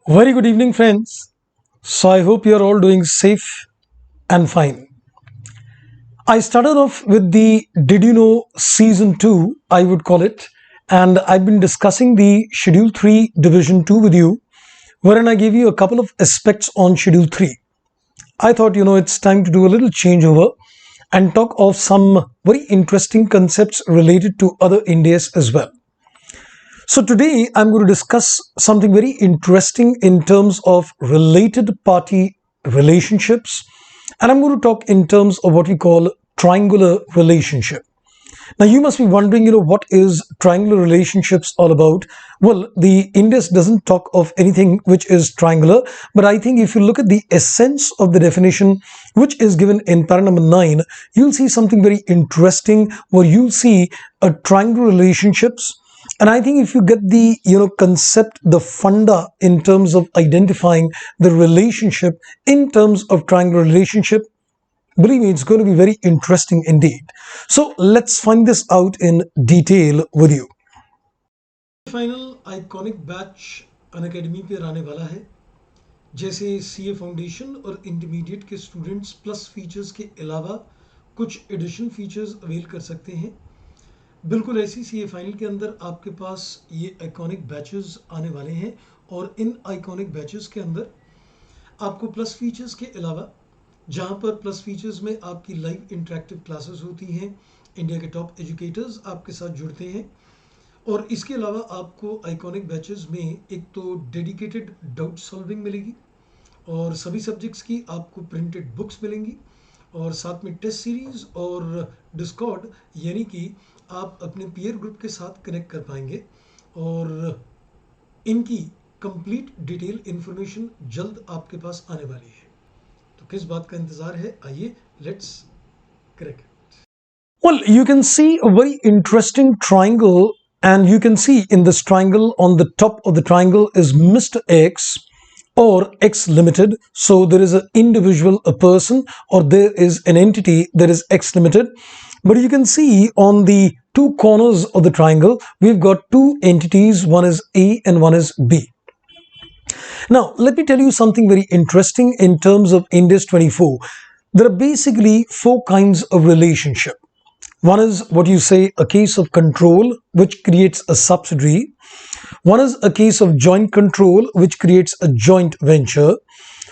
Very good evening, friends. So, I hope you're all doing safe and fine. I started off with the Did You Know Season 2, I would call it, and I've been discussing the Schedule 3 Division 2 with you, wherein I gave you a couple of aspects on Schedule 3. I thought, it's time to do a little changeover and talk of some very interesting concepts related to other Indias as well. So today I'm going to discuss something very interesting in terms of related party relationships, and I'm going to talk in terms of what we call triangular relationship. Now you must be wondering, what is triangular relationships all about? Well, the Index doesn't talk of anything which is triangular, but I think if you look at the essence of the definition which is given in para number 9, you'll see something very interesting where you'll see a triangular relationships. And I think if you get the concept, the funda in terms of identifying the relationship in terms of triangular relationship, believe me, it's going to be very interesting indeed. So let's find this out in detail with you. Final iconic batch Unacademy पे आने वाला है, जैसे CA foundation और intermediate के students plus features के अलावा कुछ एडिशनल फीचर्स अवेल कर सकते हैं। बिल्कुल ऐसी सीए फाइनल के अंदर आपके पास ये आइकॉनिक बैचेस आने वाले हैं और इन आइकॉनिक बैचेस के अंदर आपको प्लस फीचर्स के अलावा, जहां पर प्लस फीचर्स में आपकी लाइव इंटरेक्टिव क्लासेस होती हैं, इंडिया के टॉप एजुकेटर्स आपके साथ जुड़ते हैं, और इसके अलावा आपको आइकॉनिक बैचेस में एक तो डेडिकेटेड डाउट सॉल्विंग मिलेगी और सभी सब्जेक्ट्स की आपको प्रिंटेड बुक्स मिलेंगी, और साथ में टेस्ट सीरीज और डिस्कॉर्ड, यानी कि आप अपने पीयर ग्रुप के साथ कनेक्ट कर पाएंगे और इनकी कंप्लीट डिटेल इंफॉर्मेशन जल्द आपके पास आने वाली है। तो किस बात का इंतजार है, आइए let's crack it. Well, you can see a very interesting triangle, and you can see in this triangle on the top of the triangle is Mr. X or X Limited. So there is an individual, a person, or there is an entity that is X Limited. But you can see on the two corners of the triangle, we've got two entities. One is A and one is B. Now, let me tell you something very interesting in terms of Index 24. There are basically four kinds of relationship. One is what you say a case of control, which creates a subsidiary. One is a case of joint control, which creates a joint venture.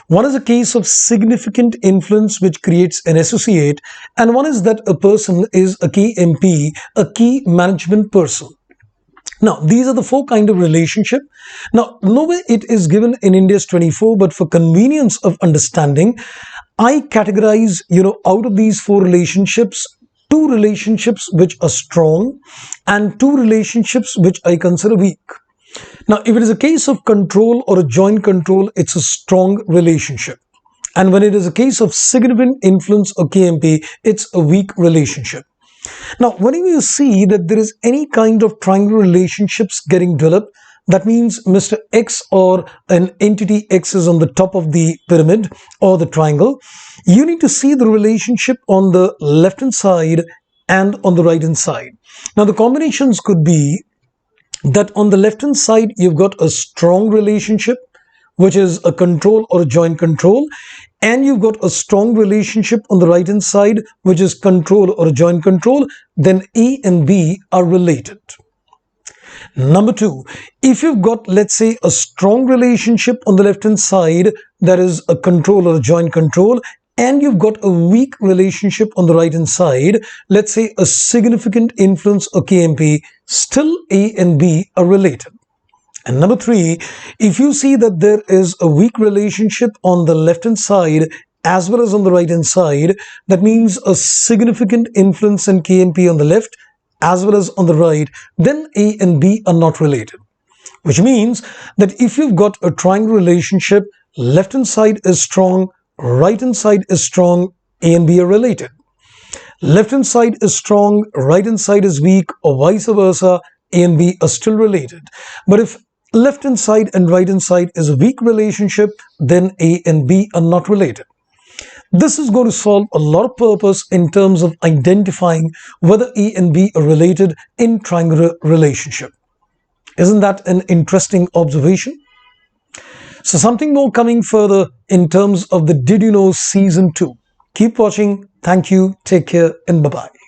One is a case of significant influence, which creates an associate. And one is that a person is a KMP, a key management person. Now, these are the four kind of relationship. Now, nowhere it is given in India's 24, but for convenience of understanding, I categorize, out of these four relationships, two relationships which are strong and two relationships which I consider weak. Now, if it is a case of control or a joint control, it's a strong relationship. And when it is a case of significant influence or KMP, it's a weak relationship. Now, whenever you see that there is any kind of triangular relationships getting developed, that means Mr. X or an entity X is on the top of the pyramid or the triangle, you need to see the relationship on the left hand side and on the right hand side. Now, the combinations could be that on the left hand side, you've got a strong relationship, which is a control or a joint control, and you've got a strong relationship on the right hand side, which is control or a joint control, then A and B are related. Number two, if you've got, let's say, a strong relationship on the left hand side, that is a control or a joint control, and you've got a weak relationship on the right hand side, let's say a significant influence or KMP, still A and B are related. And number three, if you see that there is a weak relationship on the left hand side as well as on the right hand side, that means a significant influence and KMP on the left as well as on the right, then A and B are not related. Which means that if you've got a triangle relationship, left hand side is strong, right hand side is strong, A and B are related. Left hand side is strong, right hand side is weak, or vice versa, A and B are still related. But if left hand side and right hand side is a weak relationship, then A and B are not related. This is going to solve a lot of purpose in terms of identifying whether A and B are related in triangular relationship. Isn't that an interesting observation? So, something more coming further in terms of the Did You Know Season 2. Keep watching. Thank you. Take care and bye bye.